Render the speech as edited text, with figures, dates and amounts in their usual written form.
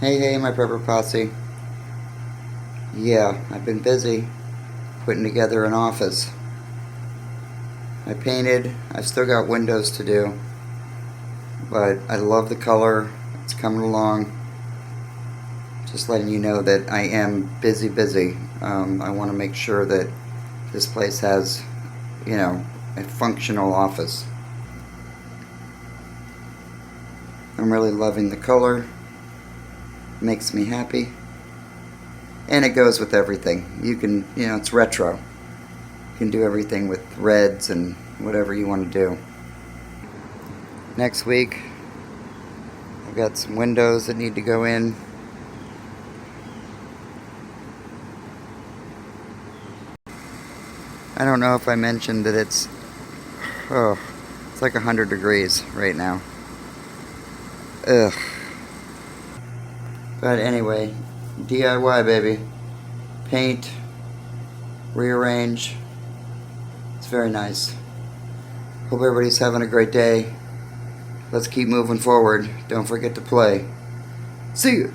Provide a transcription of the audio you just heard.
Hey, my prepper posse. Yeah, I've been busy putting together an office. I painted, I've still got windows to do, but I love the color. It's coming along. Just letting you know that I am busy. I want to make sure that this place has, a functional office. I'm really loving the color. Makes me happy. And it goes with everything. You can, it's retro. You can do everything with reds and whatever you want to do. Next week, I've got some windows that need to go in. I don't know if I mentioned that it's like 100 degrees right now. Ugh. But anyway, DIY, baby. Paint, rearrange. It's very nice. Hope everybody's having a great day. Let's keep moving forward. Don't forget to play. See you.